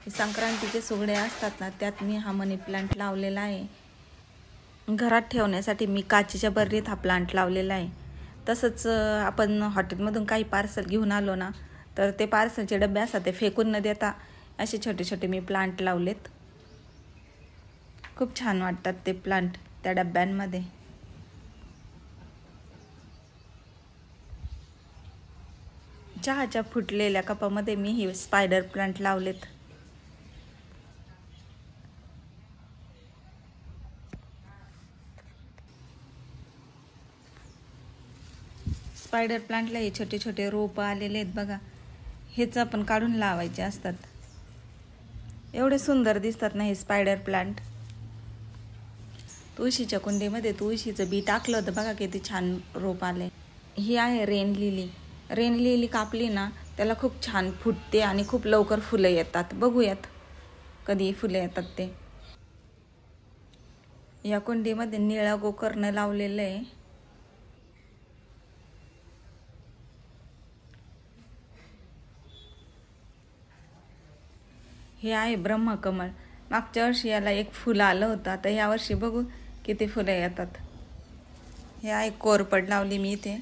संक्रांतीचे सुगडे असतात ना, त्यात मी हा मनी प्लांट लावलेला आहे. घरात ठेवण्यासाठी मी काचेच्या बर्रीत हा प्लांट लावलेला आहे. तसंच आपण हॉटेलमधून काही पार्सल घेऊन आलो ना, तर ते पार्सलचे डबे असतात ते फेकून न देता असे छोटे छोटे मी प्लांट लावलेत. खूप छान वाटतात ते प्लांट त्या डब्यांमध्ये. चहाच्या फुटलेल्या कपामध्ये मी हे स्पायडर प्लांट लावलेत. स्पायडर प्लांटला हे छोटे छोटे रोप आलेले आहेत बघा. हेच आपण काढून लावायचे असतात. एवढे सुंदर दिसतात ना हे स्पायडर प्लांट. तुळशीच्या कुंडीमध्ये तुळशीचं बी टाकलं होतं बघा, किती छान रोप आले. ही आहे रेन लिली. रेन लिली कापली ना, त्याला खूप छान फुटते आणि खूप लवकर फुलं येतात. बघूयात कधी फुलं येतात ते. या कुंडीमध्ये निळा गोकर्ण लावलेलं आहे. हे आहे ब्रह्मकमळ. मागच्या वर्षी याला एक फुलं आलं होतं. आता या वर्षी बघू किती फुलं येतात. हे आहे कोरपड लावली मी इथे.